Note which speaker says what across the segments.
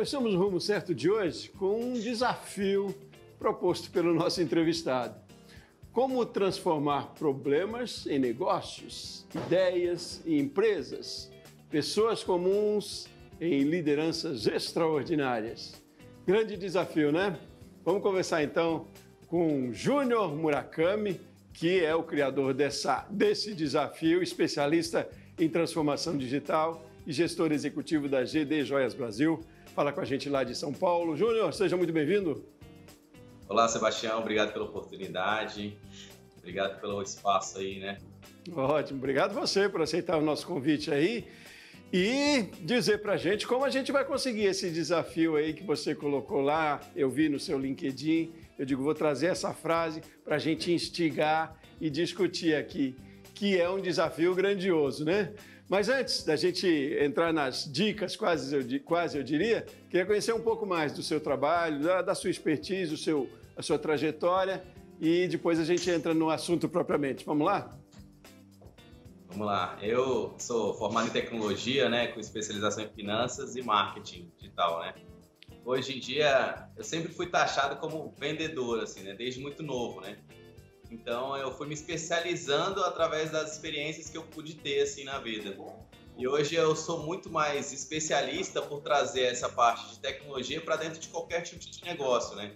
Speaker 1: começamos o Rumo Certo de hoje com um desafio proposto pelo nosso entrevistado. Como transformar problemas em negócios, ideias em empresas, pessoas comuns em lideranças extraordinárias. Grande desafio, né? Vamos conversar então com Júnior Murakami, que é o criador desse desafio, especialista em transformação digital e gestor executivo da GD Joias Brasil. Fala com a gente lá de São Paulo. Júnior, seja muito bem-vindo.
Speaker 2: Olá, Sebastião. Obrigado pela oportunidade. Obrigado pelo espaço aí, né?
Speaker 1: Ótimo. Obrigado você por aceitar o nosso convite aí e dizer pra gente como a gente vai conseguir esse desafio aí que você colocou lá. Eu vi no seu LinkedIn. Eu digo, vou trazer essa frase pra gente instigar e discutir aqui, que é um desafio grandioso, né? Mas antes da gente entrar nas dicas, quase eu diria, queria conhecer um pouco mais do seu trabalho, da sua expertise, a sua trajetória e depois a gente entra no assunto propriamente. Vamos lá?
Speaker 2: Vamos lá. Eu sou formado em tecnologia, né, com especialização em finanças e marketing digital, né? Hoje em dia, eu sempre fui taxado como vendedor, assim, né, desde muito novo, né? Então, eu fui me especializando através das experiências que eu pude ter, assim, na vida. E hoje eu sou muito mais especialista por trazer essa parte de tecnologia para dentro de qualquer tipo de negócio, né?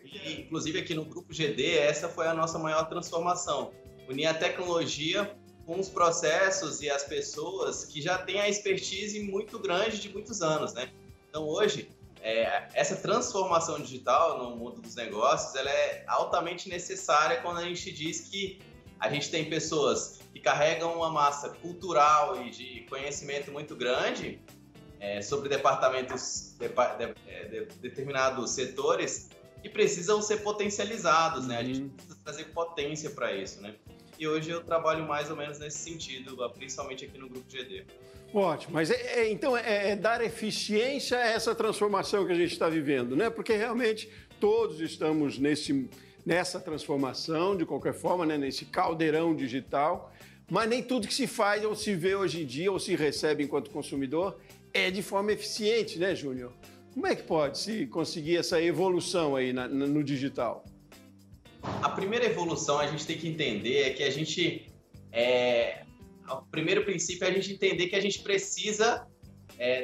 Speaker 2: E, inclusive, aqui no Grupo GD, essa foi a nossa maior transformação. Unir a tecnologia com os processos e as pessoas que já têm a expertise muito grande de muitos anos, né? Então, hoje, essa transformação digital no mundo dos negócios, ela é altamente necessária quando a gente diz que a gente tem pessoas que carregam uma massa cultural e de conhecimento muito grande sobre determinados setores que precisam ser potencializados, né? A gente precisa trazer potência para isso, né? E hoje eu trabalho mais ou menos nesse sentido, principalmente aqui no Grupo GD.
Speaker 1: Ótimo, mas então é dar eficiência a essa transformação que a gente está vivendo, né? Porque realmente todos estamos nessa transformação, de qualquer forma, né? Nesse caldeirão digital, mas nem tudo que se faz ou se vê hoje em dia ou se recebe enquanto consumidor é de forma eficiente, né, Júnior? Como é que pode se conseguir essa evolução aí no digital?
Speaker 2: A primeira evolução a gente tem que entender é que a gente... O primeiro princípio é a gente entender que a gente precisa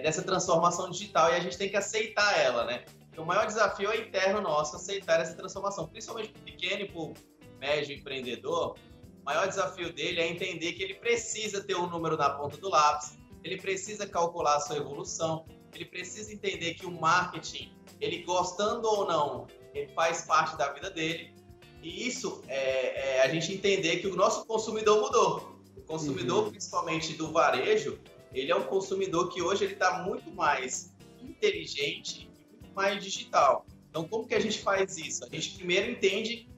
Speaker 2: dessa transformação digital e a gente tem que aceitar ela, né? Então, o maior desafio é interno nosso, aceitar essa transformação, principalmente para o pequeno e para o médio empreendedor. O maior desafio dele é entender que ele precisa ter um número na ponta do lápis, ele precisa calcular a sua evolução, ele precisa entender que o marketing, ele gostando ou não, ele faz parte da vida dele. E isso a gente entender que o nosso consumidor mudou. O consumidor, principalmente do varejo, ele é um consumidor que hoje ele está muito mais inteligente e muito mais digital. Então, como que a gente faz isso? A gente primeiro entende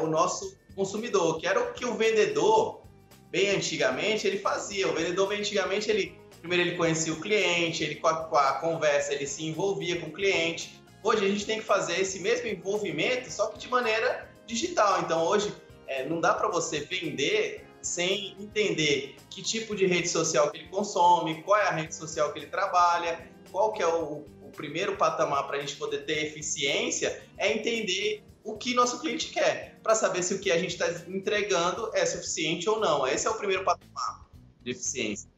Speaker 2: o nosso consumidor, que era o que o vendedor, bem antigamente, ele fazia. O vendedor, bem antigamente, primeiro ele conhecia o cliente, ele com a conversa, ele se envolvia com o cliente. Hoje a gente tem que fazer esse mesmo envolvimento, só que de maneira digital. Então, hoje, não dá para você vender sem entender que tipo de rede social que ele consome, qual é a rede social que ele trabalha, qual que é o primeiro patamar para a gente poder ter eficiência, é entender o que nosso cliente quer, para saber se o que a gente está entregando é suficiente ou não. Esse é o primeiro patamar de eficiência.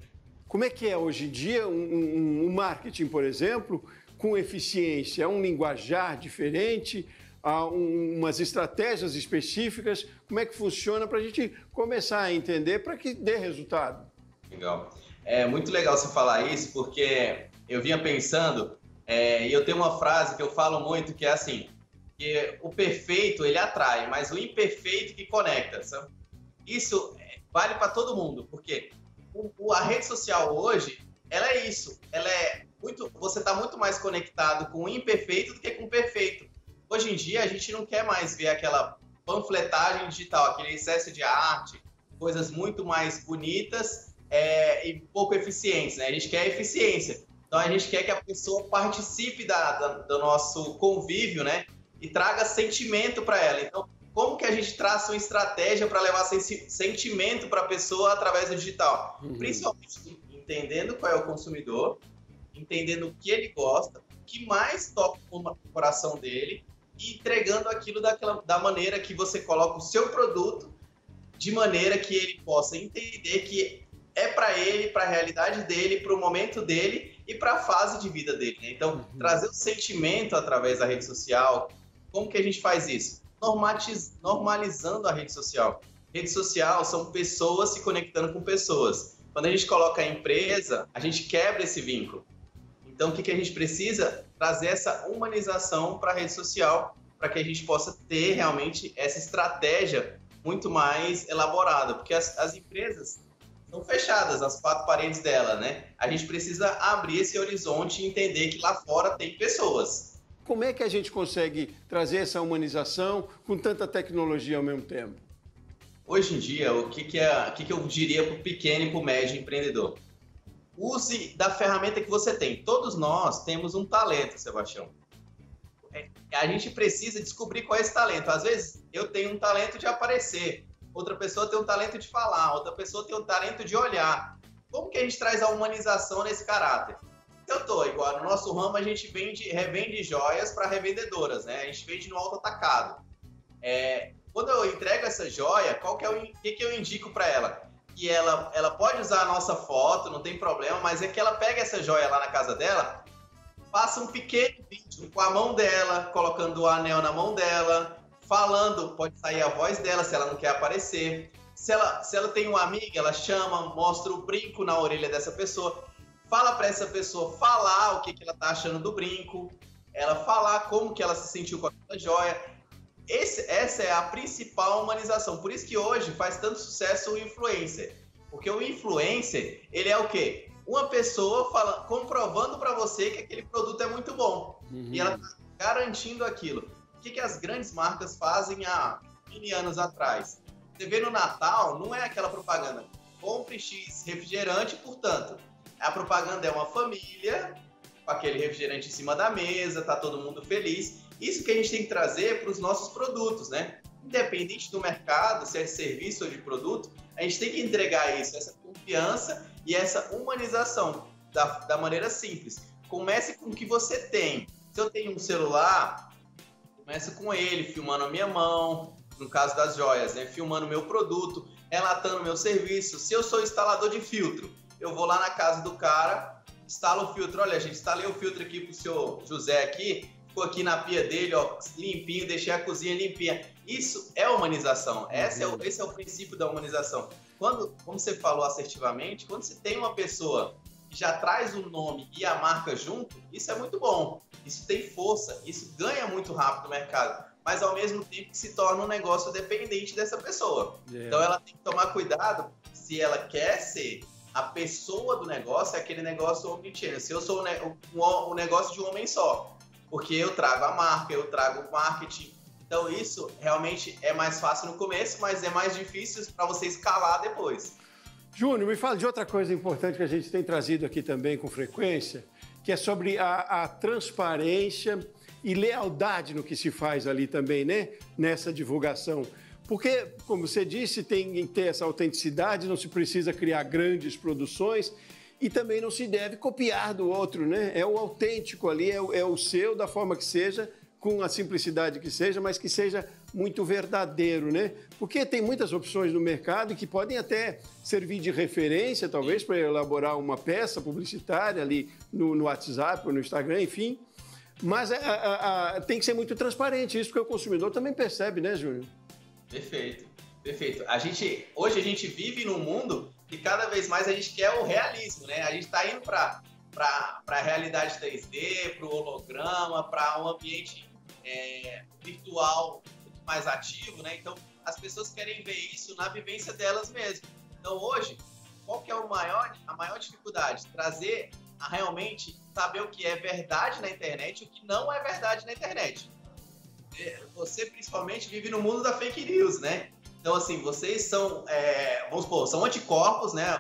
Speaker 1: Como é que é hoje em dia um marketing, por exemplo, com eficiência? É um linguajar diferente? Há umas estratégias específicas? Como é que funciona para a gente começar a entender para que dê resultado?
Speaker 2: Legal. É muito legal você falar isso, porque eu vinha pensando, e eu tenho uma frase que eu falo muito, que é assim, que o perfeito, ele atrai, mas o imperfeito que conecta, sabe? Isso vale para todo mundo, porque a rede social hoje, ela é isso, você está muito mais conectado com o imperfeito do que com o perfeito. Hoje em dia, a gente não quer mais ver aquela panfletagem digital, aquele excesso de arte, coisas muito mais bonitas e pouco eficientes, né? A gente quer eficiência. Então, a gente quer que a pessoa participe do nosso convívio, né? E traga sentimento para ela. Então, como que a gente traça uma estratégia para levar sentimento para a pessoa através do digital? Principalmente entendendo qual é o consumidor, entendendo o que ele gosta, que mais toca o coração dele e entregando aquilo da maneira que você coloca o seu produto, de maneira que ele possa entender que é para ele, para a realidade dele, para o momento dele e para a fase de vida dele, né? Então, trazer o sentimento através da rede social. Como que a gente faz isso? Normalizando a rede social. Rede social são pessoas se conectando com pessoas. Quando a gente coloca a empresa, a gente quebra esse vínculo. Então, o que a gente precisa? Trazer essa humanização para a rede social, para que a gente possa ter realmente essa estratégia muito mais elaborada, porque as empresas são fechadas, as quatro paredes dela, né? A gente precisa abrir esse horizonte e entender que lá fora tem pessoas.
Speaker 1: Como é que a gente consegue trazer essa humanização com tanta tecnologia ao mesmo tempo?
Speaker 2: Hoje em dia, o que eu diria para o pequeno e para o médio empreendedor? Use da ferramenta que você tem. Todos nós temos um talento, Sebastião. A gente precisa descobrir qual é esse talento. Às vezes, eu tenho um talento de aparecer, outra pessoa tem um talento de falar, outra pessoa tem um talento de olhar. Como que a gente traz a humanização nesse caráter? Igual no nosso ramo, a gente revende joias para revendedoras, né? A gente vende no alto atacado. Quando eu entrego essa joia, que eu indico para ela? Que ela pode usar a nossa foto, não tem problema, mas é que ela pega essa joia lá na casa dela, faça um pequeno vídeo com a mão dela, colocando o anel na mão dela, falando, pode sair a voz dela se ela não quer aparecer. Se ela tem uma amiga, ela chama, mostra o brinco na orelha dessa pessoa, fala para essa pessoa falar o que ela tá achando do brinco, ela falar como que ela se sentiu com aquela joia. Essa é a principal humanização. Por isso que hoje faz tanto sucesso o influencer. Porque o influencer, ele é o quê? Uma pessoa comprovando para você que aquele produto é muito bom. E ela está garantindo aquilo. O que as grandes marcas fazem há 20 anos atrás? Você vê no Natal, não é aquela propaganda. Compre X refrigerante, portanto. A propaganda é uma família, com aquele refrigerante em cima da mesa, tá todo mundo feliz. Isso que a gente tem que trazer para os nossos produtos, né? Independente do mercado, se é de serviço ou de produto, a gente tem que entregar isso, essa confiança e essa humanização da maneira simples. Comece com o que você tem. Se eu tenho um celular, comece com ele, filmando a minha mão, no caso das joias, né? Filmando o meu produto, relatando o meu serviço. Se eu sou instalador de filtro, eu vou lá na casa do cara, instalo o filtro. Olha, gente, instalei o filtro aqui pro senhor José aqui, ficou aqui na pia dele, ó, limpinho, deixei a cozinha limpinha. Isso é humanização. Esse é o princípio da humanização. Como você falou assertivamente, quando você tem uma pessoa que já traz o nome e a marca junto, isso é muito bom. Isso tem força, isso ganha muito rápido no mercado, mas ao mesmo tempo que se torna um negócio dependente dessa pessoa. Então ela tem que tomar cuidado se ela quer ser a pessoa do negócio, é aquele negócio omnichannel. Se eu sou o negócio de um homem só, porque eu trago a marca, eu trago o marketing. Então isso realmente é mais fácil no começo, mas é mais difícil para você escalar depois.
Speaker 1: Júnior, me fala de outra coisa importante que a gente tem trazido aqui também com frequência, que é sobre a transparência e lealdade no que se faz ali também, né? Nessa divulgação. Porque, como você disse, tem que ter essa autenticidade, não se precisa criar grandes produções e também não se deve copiar do outro, né? É o autêntico ali, é o seu, da forma que seja, com a simplicidade que seja, mas que seja muito verdadeiro, né? Porque tem muitas opções no mercado que podem até servir de referência, talvez, para elaborar uma peça publicitária ali no WhatsApp ou no Instagram, enfim. Mas tem que ser muito transparente isso, porque o consumidor também percebe, né, Júnior?
Speaker 2: Perfeito, perfeito. Hoje a gente vive num mundo que cada vez mais a gente quer o realismo, né? A gente está indo para a realidade 3D, para o holograma, para um ambiente virtual muito mais ativo, né? Então, as pessoas querem ver isso na vivência delas mesmas. Então, hoje, qual que é a maior dificuldade? Trazer a realmente saber o que é verdade na internet e o que não é verdade na internet. Você, principalmente, vive no mundo da fake news, né? Então, assim, vocês são, vamos supor, são anticorpos, né?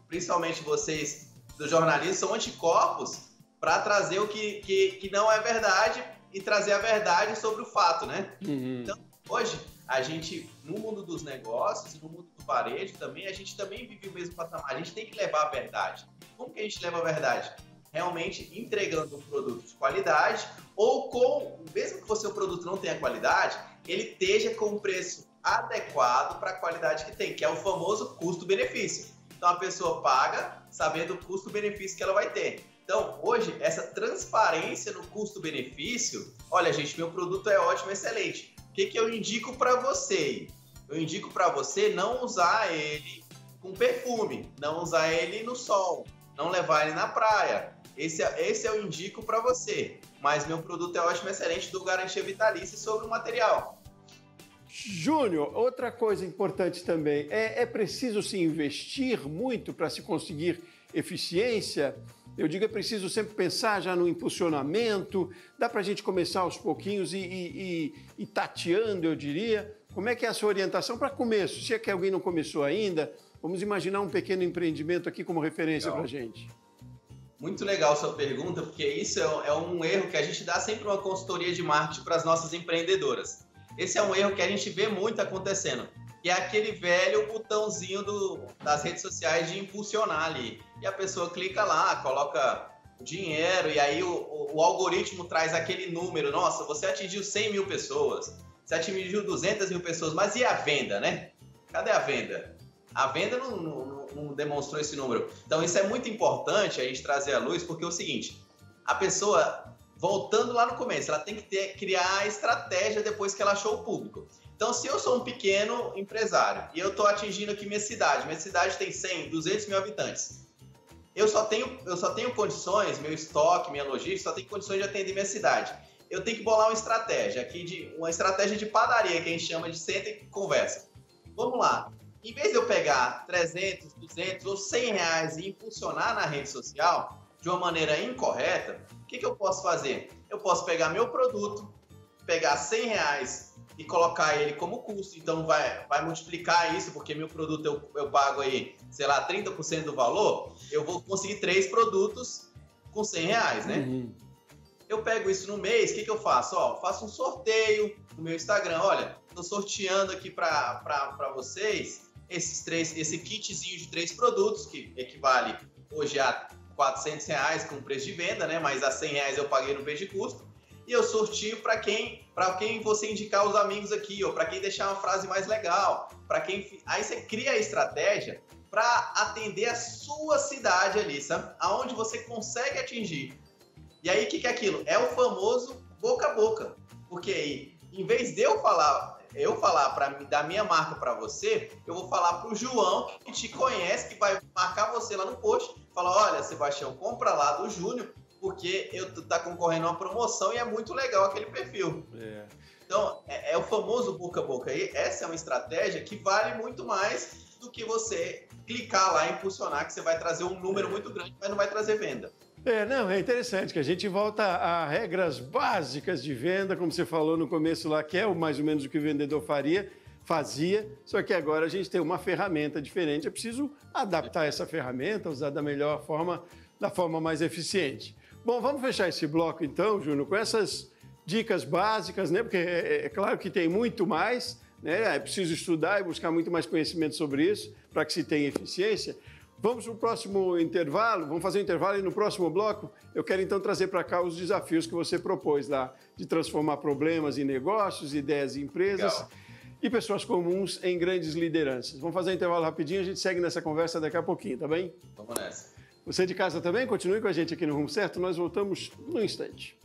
Speaker 2: Principalmente vocês do jornalismo são anticorpos para trazer o que não é verdade e trazer a verdade sobre o fato, né? Então, hoje, a gente, no mundo dos negócios e no mundo do varejo também, a gente também vive o mesmo patamar. A gente tem que levar a verdade. Como que a gente leva a verdade? realmente entregando um produto de qualidade ou mesmo que o seu produto não tenha qualidade, ele esteja com o preço adequado para a qualidade que tem, que é o famoso custo-benefício. Então a pessoa paga sabendo o custo-benefício que ela vai ter. Então hoje essa transparência no custo-benefício, olha gente, meu produto é ótimo, excelente. O que eu indico para você? Eu indico para você não usar ele com perfume, não usar ele no sol, não levar ele na praia. Esse eu indico para você. Mas meu produto é ótimo, excelente, dou garantia vitalícia sobre o material.
Speaker 1: Júnior, outra coisa importante também, é preciso se investir muito para se conseguir eficiência? Eu digo, é preciso sempre pensar já no impulsionamento, dá para a gente começar aos pouquinhos e tateando, eu diria. Como é que é a sua orientação para começo? Se é que alguém não começou ainda, vamos imaginar um pequeno empreendimento aqui como referência para a gente.
Speaker 2: Muito legal sua pergunta, porque isso é um erro que a gente dá sempre uma consultoria de marketing para as nossas empreendedoras. Esse é um erro que a gente vê muito acontecendo, que é aquele velho botãozinho das redes sociais de impulsionar ali. E a pessoa clica lá, coloca o dinheiro e aí o algoritmo traz aquele número. Nossa, você atingiu 100 mil pessoas, você atingiu 200 mil pessoas, mas e a venda, né? Cadê a venda? A venda não demonstrou esse número. Então isso é muito importante a gente trazer à luz, porque é o seguinte, a pessoa, voltando lá no começo, ela tem que criar a estratégia depois que ela achou o público. Então, se eu sou um pequeno empresário e eu estou atingindo aqui minha cidade tem 100, 200 mil habitantes, eu só tenho condições, meu estoque, minha logística, só tem condições de atender minha cidade. Eu tenho que bolar uma estratégia aqui, uma estratégia de padaria, que a gente chama de senta e conversa. Vamos lá. Em vez de eu pegar 300, 200 ou 100 reais e impulsionar na rede social de uma maneira incorreta, o que eu posso fazer? Eu posso pegar meu produto, pegar 100 reais e colocar ele como custo, então vai multiplicar isso, porque meu produto eu pago aí, sei lá, 30% do valor, eu vou conseguir 3 produtos com 100 reais, né? Uhum. Eu pego isso no mês, o que eu faço? Faço um sorteio no meu Instagram, olha, estou sorteando aqui para vocês esse kitzinho de 3 produtos, que equivale hoje a R$400 com preço de venda, né? Mas a R$100 eu paguei no preço de custo. E eu sortio para quem você indicar os amigos aqui, ou para quem deixar uma frase mais legal, aí você cria a estratégia para atender a sua cidade ali, sabe? Aonde você consegue atingir. E aí, o que é aquilo? É o famoso boca a boca. Porque aí, em vez de eu falar da minha marca para você, eu vou falar para o João, que te conhece, que vai marcar você lá no post, falar, olha, Sebastião, compra lá do Júnior, porque tu tá concorrendo a uma promoção e é muito legal aquele perfil. É. Então, é o famoso boca a boca. E essa é uma estratégia que vale muito mais do que você clicar lá e impulsionar, que você vai trazer um número muito grande, mas não vai trazer venda.
Speaker 1: É interessante que a gente volta a regras básicas de venda, como você falou no começo lá, que é mais ou menos o que o vendedor fazia, só que agora a gente tem uma ferramenta diferente, é preciso adaptar essa ferramenta, usar da melhor forma, da forma mais eficiente. Bom, vamos fechar esse bloco então, Júnior, com essas dicas básicas, né? Porque é claro que tem muito mais, né? É preciso estudar e buscar muito mais conhecimento sobre isso para que se tenha eficiência. Vamos para o próximo intervalo, vamos fazer um intervalo e no próximo bloco eu quero então trazer para cá os desafios que você propôs lá, de transformar problemas em negócios, ideias em empresas. Legal. E pessoas comuns em grandes lideranças. Vamos fazer um intervalo rapidinho, a gente segue nessa conversa daqui a pouquinho, tá bem?
Speaker 2: Vamos nessa.
Speaker 1: Você de casa também, continue com a gente aqui no Rumo Certo, nós voltamos no instante.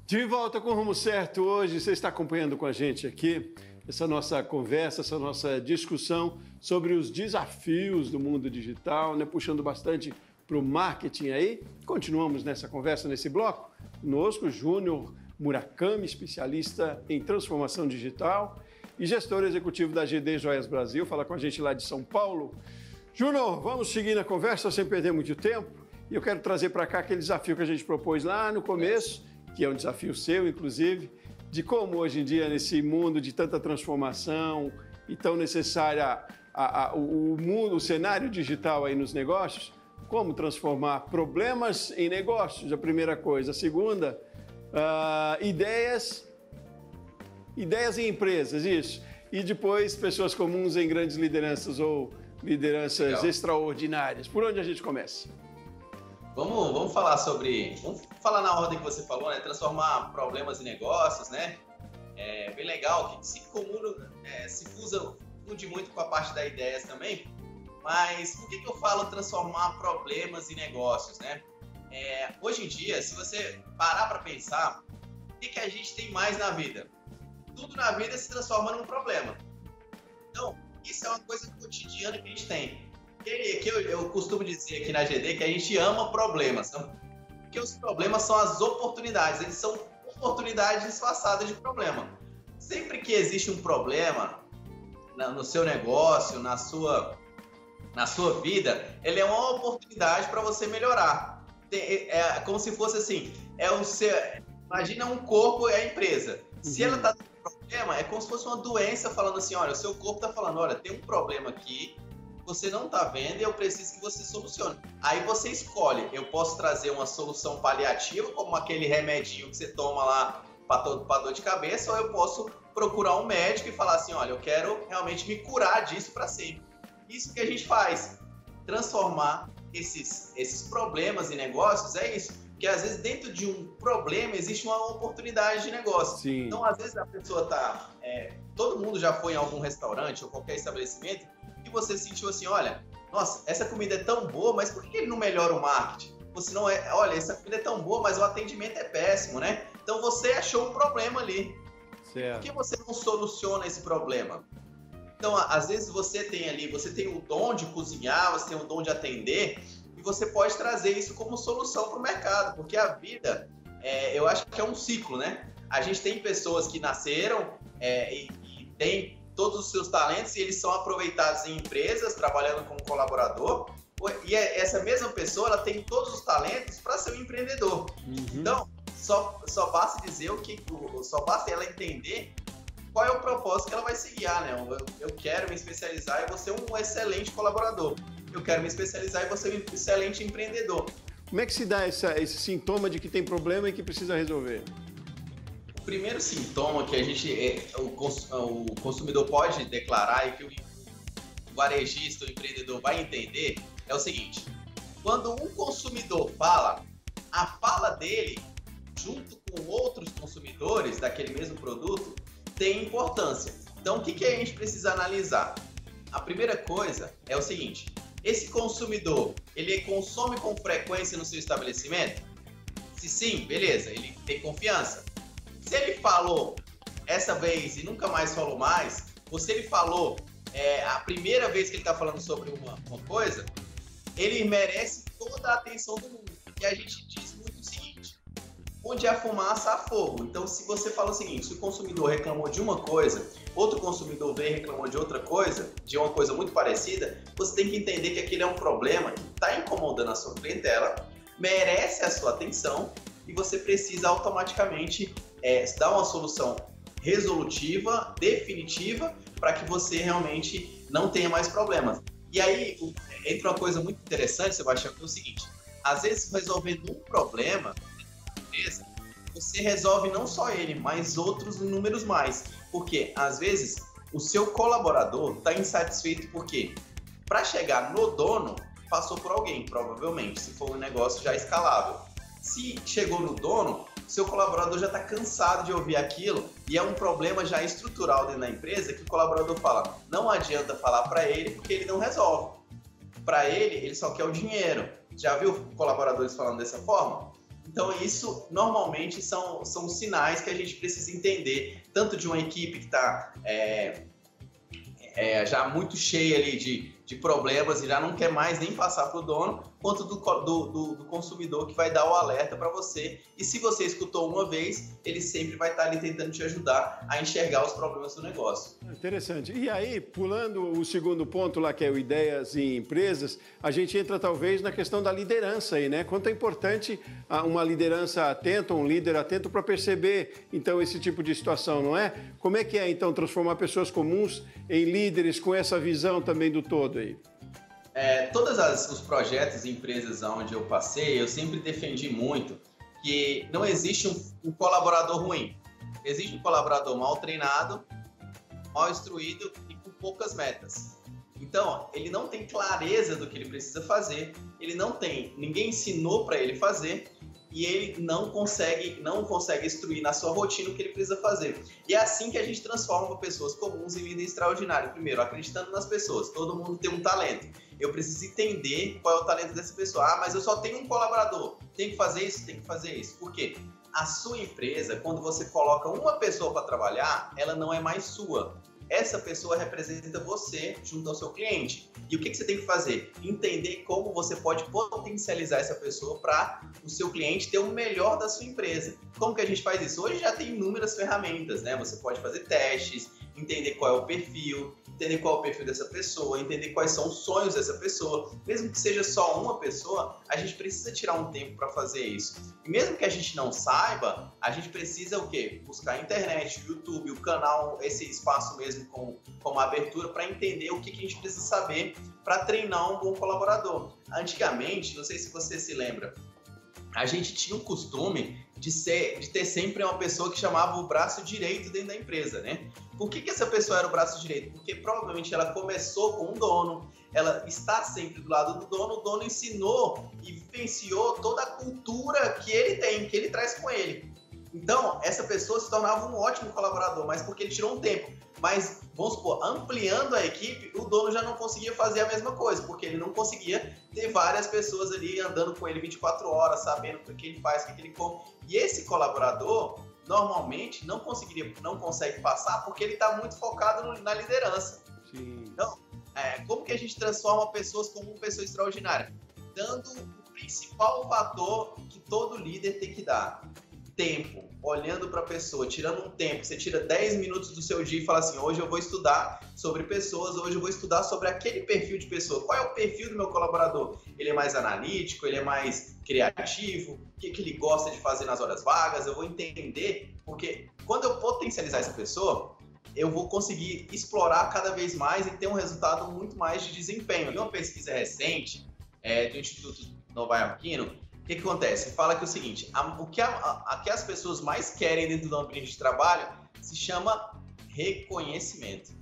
Speaker 1: De volta com o Rumo Certo hoje, você está acompanhando com a gente aqui essa nossa conversa, essa nossa discussão sobre os desafios do mundo digital, né? Puxando bastante para o marketing aí. Continuamos nessa conversa, nesse bloco. Conosco, Júnior Murakami, especialista em transformação digital e gestor executivo da GD Joias Brasil, fala com a gente lá de São Paulo. Júnior, vamos seguir na conversa sem perder muito tempo. E eu quero trazer para cá aquele desafio que a gente propôs lá no começo, que é um desafio seu, inclusive, de como hoje em dia, nesse mundo de tanta transformação e tão necessária o mundo, o cenário digital aí nos negócios, como transformar problemas em negócios, a primeira coisa. A segunda, ideias em empresas, isso. E depois, pessoas comuns em grandes lideranças ou lideranças
Speaker 2: Legal.
Speaker 1: Extraordinárias. Por onde a gente começa?
Speaker 2: Vamos falar sobre... Vamos falar na ordem que você falou, né? Transformar problemas em negócios, né? É bem legal, que se funde muito com a parte da ideias também. Mas por que eu falo transformar problemas em negócios, né? Hoje em dia, se você parar para pensar, o que a gente tem mais na vida? Tudo na vida se transforma num problema. Então, isso é uma coisa cotidiana que a gente tem. Que eu costumo dizer aqui na GD que a gente ama problemas. Porque os problemas são as oportunidades. Eles são oportunidades disfarçadas de problema. Sempre que existe um problema no seu negócio, na sua vida, ele é uma oportunidade para você melhorar. É como se fosse assim, imagina um corpo e a empresa. Se ela está tendo problema, é como se fosse uma doença falando assim, olha, o seu corpo está falando, olha, tem um problema aqui, você não está vendo e eu preciso que você solucione. Aí você escolhe, eu posso trazer uma solução paliativa, como aquele remedinho que você toma lá para dor de cabeça, ou eu posso procurar um médico e falar assim, olha, eu quero realmente me curar disso para sempre. Isso que a gente faz, transformar esses problemas em negócios, é isso. Porque às vezes dentro de um problema existe uma oportunidade de negócio.
Speaker 1: Sim.
Speaker 2: Então às vezes a pessoa todo mundo já foi em algum restaurante ou qualquer estabelecimento e você sentiu assim, olha, nossa, essa comida é tão boa, mas por que ele não melhora o marketing? Você não olha, essa comida é tão boa, mas o atendimento é péssimo, né? Então você achou um problema ali.
Speaker 1: Certo.
Speaker 2: Por que você não soluciona esse problema? Então, às vezes você tem o dom de cozinhar, você tem o dom de atender, e você pode trazer isso como solução para o mercado, porque a vida, eu acho que é um ciclo, né? A gente tem pessoas que nasceram e têm todos os seus talentos e eles são aproveitados em empresas, trabalhando como colaborador, e essa mesma pessoa, ela tem todos os talentos para ser um empreendedor.
Speaker 1: Uhum.
Speaker 2: Então, só basta dizer só basta ela entender qual é o propósito que ela vai seguir, né? Eu quero me especializar e vou ser um excelente colaborador. Eu quero me especializar e vou ser um excelente empreendedor.
Speaker 1: Como é que se dá esse sintoma de que tem problema e que precisa resolver?
Speaker 2: O primeiro sintoma que o consumidor pode declarar e que o varejista, o empreendedor vai entender é o seguinte: quando um consumidor fala, a fala dele, junto com outros consumidores daquele mesmo produto, tem importância. Então, o que a gente precisa analisar? A primeira coisa é o seguinte: esse consumidor, ele consome com frequência no seu estabelecimento? Se sim, beleza, ele tem confiança. Se ele falou essa vez e nunca mais falou mais, ou se ele falou a primeira vez que ele está falando sobre uma coisa, ele merece toda a atenção do mundo. E a gente diz muito o seguinte: onde há fumaça, há fogo. Então, se você fala o seguinte, se o consumidor reclamou de uma coisa, outro consumidor veio e reclamou de outra coisa, de uma coisa muito parecida, você tem que entender que aquele é um problema que está incomodando a sua clientela, merece a sua atenção e você precisa automaticamente dar uma solução resolutiva, definitiva, para que você realmente não tenha mais problemas. E aí, entra uma coisa muito interessante, Sebastião, que é o seguinte: às vezes, resolvendo um problema, você resolve não só ele, mas outros inúmeros mais. Porque, às vezes, o seu colaborador está insatisfeito porque, para chegar no dono, passou por alguém, provavelmente, se for um negócio já escalável. Se chegou no dono, seu colaborador já está cansado de ouvir aquilo e é um problema já estrutural dentro da empresa que o colaborador fala, não adianta falar para ele porque ele não resolve. Para ele só quer o dinheiro. Já viu colaboradores falando dessa forma? Então, isso normalmente são sinais que a gente precisa entender, tanto de uma equipe que está já muito cheia ali de problemas e já não quer mais nem passar para o dono, quanto do consumidor que vai dar o alerta para você. E se você escutou uma vez, ele sempre vai estar ali tentando te ajudar a enxergar os problemas do negócio.
Speaker 1: Interessante. E aí, pulando o segundo ponto lá, que é o ideias em empresas, a gente entra talvez na questão da liderança aí, né? Quanto é importante uma liderança atenta, um líder atento para perceber, então, esse tipo de situação, não é? Como é que é, então, transformar pessoas comuns em líderes com essa visão também do todo aí?
Speaker 2: Todos os projetos e empresas onde eu passei, eu sempre defendi muito que não existe um colaborador ruim. Existe um colaborador mal treinado, mal instruído e com poucas metas. Então, ele não tem clareza do que ele precisa fazer, ninguém ensinou para ele fazer e ele não consegue instruir na sua rotina o que ele precisa fazer. E é assim que a gente transforma pessoas comuns em líderes extraordinários. Primeiro, acreditando nas pessoas. Todo mundo tem um talento. Eu preciso entender qual é o talento dessa pessoa. Ah, mas eu só tenho um colaborador. Tem que fazer isso? Tem que fazer isso. Por quê? A sua empresa, quando você coloca uma pessoa para trabalhar, ela não é mais sua. Essa pessoa representa você junto ao seu cliente. E o que você tem que fazer? Entender como você pode potencializar essa pessoa para o seu cliente ter o melhor da sua empresa. Como que a gente faz isso? Hoje já tem inúmeras ferramentas, né? Você pode fazer testes, entender qual é o perfil, entender qual é o perfil dessa pessoa, entender quais são os sonhos dessa pessoa. Mesmo que seja só uma pessoa, a gente precisa tirar um tempo para fazer isso. E mesmo que a gente não saiba, a gente precisa o quê? Buscar a internet, o YouTube, o canal, esse espaço mesmo com uma abertura para entender o que a gente precisa saber para treinar um bom colaborador. Antigamente, não sei se você se lembra, a gente tinha o costume de ter sempre uma pessoa que chamava o braço direito dentro da empresa, né? Por que essa pessoa era o braço direito? Porque provavelmente ela começou com um dono, ela está sempre do lado do dono, o dono ensinou e vivenciou toda a cultura que ele tem, que ele traz com ele. Então, essa pessoa se tornava um ótimo colaborador, mas porque ele tirou um tempo. Mas, vamos supor, ampliando a equipe, o dono já não conseguia fazer a mesma coisa, porque ele não conseguia ter várias pessoas ali andando com ele 24 horas, sabendo o que ele faz, o que ele come. E esse colaborador, normalmente, não consegue passar porque ele está muito focado na liderança.
Speaker 1: Sim.
Speaker 2: Então, como que a gente transforma pessoas como uma pessoa extraordinária? Dando o principal fator que todo líder tem que dar. Tempo, olhando para a pessoa, tirando um tempo, você tira 10 minutos do seu dia e fala assim, hoje eu vou estudar sobre pessoas, hoje eu vou estudar sobre aquele perfil de pessoa. Qual é o perfil do meu colaborador? Ele é mais analítico, ele é mais criativo, o que ele gosta de fazer nas horas vagas? Eu vou entender, porque quando eu potencializar essa pessoa, eu vou conseguir explorar cada vez mais e ter um resultado muito mais de desempenho. Em uma pesquisa recente do Instituto Nova-Iorquino, o que acontece? Fala que é o seguinte, o que as pessoas mais querem dentro do ambiente de trabalho se chama reconhecimento.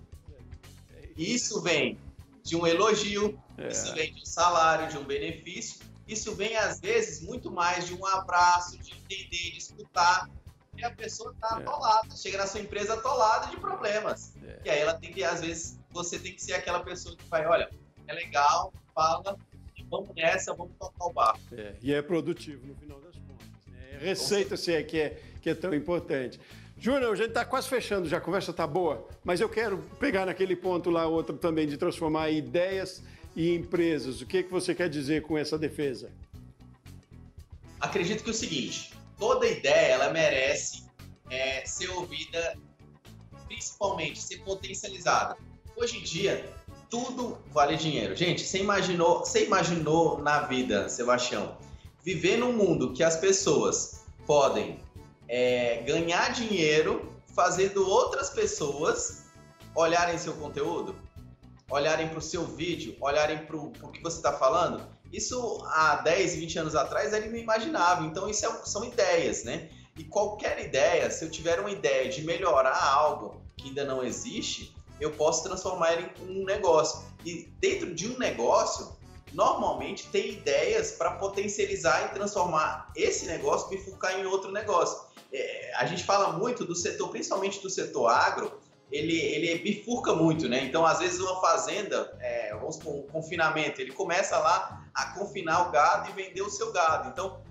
Speaker 2: Isso vem de um elogio, isso vem de um salário, de um benefício, isso vem às vezes muito mais de um abraço, de entender, de escutar, e a pessoa está atolada, chega na sua empresa atolada de problemas. E aí ela tem que, às vezes, você tem que ser aquela pessoa que vai, olha, é legal, fala, vamos nessa, vamos tocar o barco.
Speaker 1: E é produtivo no final das contas. Né? Receita, se é que é tão importante. Júnior, a gente está quase fechando já, a conversa está boa, mas eu quero pegar naquele ponto lá, outro também, de transformar ideias em empresas. O que você quer dizer com essa defesa?
Speaker 2: Acredito que é o seguinte, toda ideia, ela merece ser ouvida, principalmente ser potencializada. Hoje em dia, tudo vale dinheiro. Gente, você imaginou na vida, Sebastião, viver num mundo que as pessoas podem ganhar dinheiro fazendo outras pessoas olharem seu conteúdo, olharem para o seu vídeo, olharem para o que você está falando? Isso há 10, 20 anos atrás era inimaginável. Então isso são ideias, né? E qualquer ideia, se eu tiver uma ideia de melhorar algo que ainda não existe, eu posso transformar ele em um negócio. E dentro de um negócio, normalmente tem ideias para potencializar e transformar esse negócio, bifurcar em outro negócio. A gente fala muito do setor, principalmente do setor agro, ele bifurca muito, né? Então, às vezes, uma fazenda, vamos supor, um confinamento, ele começa lá a confinar o gado e vender o seu gado. Então,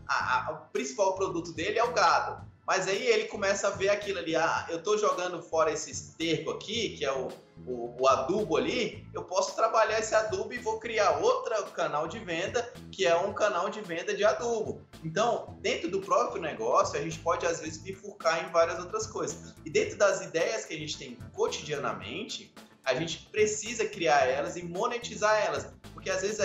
Speaker 2: o principal produto dele é o gado. Mas aí ele começa a ver aquilo ali, eu estou jogando fora esse esterco aqui, que é o adubo ali, eu posso trabalhar esse adubo e vou criar outro canal de venda, que é um canal de venda de adubo. Então, dentro do próprio negócio, a gente pode, às vezes, bifurcar em várias outras coisas. E dentro das ideias que a gente tem cotidianamente, a gente precisa criar elas e monetizar elas. Porque, às vezes,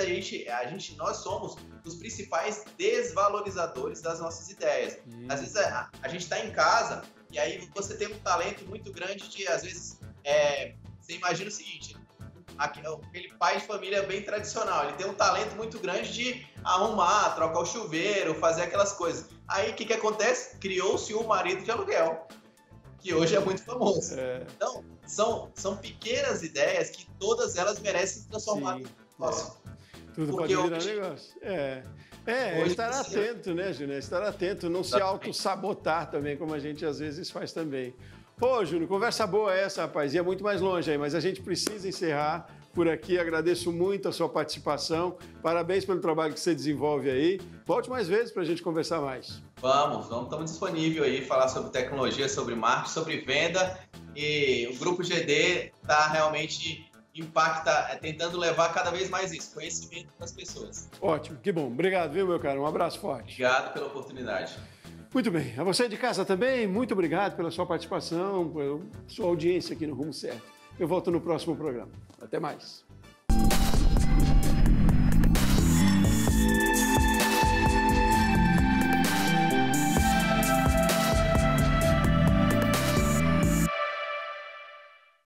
Speaker 2: nós somos os principais desvalorizadores das nossas ideias. Às vezes, a gente está em casa e aí você tem um talento muito grande de, às vezes, você imagina o seguinte, aquele pai de família bem tradicional, ele tem um talento muito grande de arrumar, trocar o chuveiro, fazer aquelas coisas. Aí, o que acontece? Criou-se o marido de aluguel, que hoje é muito famoso. Então, são pequenas ideias que todas elas merecem transformar em negócio.
Speaker 1: Tudo pode virar negócio. Estar atento, né, Júnior? Estar atento, não se auto-sabotar também, como a gente às vezes faz também. Ô, Júnior, conversa boa essa, rapaz. Ia muito mais longe aí, mas a gente precisa encerrar por aqui. Agradeço muito a sua participação. Parabéns pelo trabalho que você desenvolve aí. Volte mais vezes para a gente conversar mais.
Speaker 2: Vamos, estamos disponíveis aí, falar sobre tecnologia, sobre marketing, sobre venda. E o Grupo GD está realmente tentando levar cada vez mais isso, conhecimento para as pessoas.
Speaker 1: Ótimo, que bom. Obrigado, viu, meu caro? Um abraço forte.
Speaker 2: Obrigado pela oportunidade.
Speaker 1: Muito bem. A você de casa também, muito obrigado pela sua participação, pela sua audiência aqui no Rumo Certo. Eu volto no próximo programa. Até mais.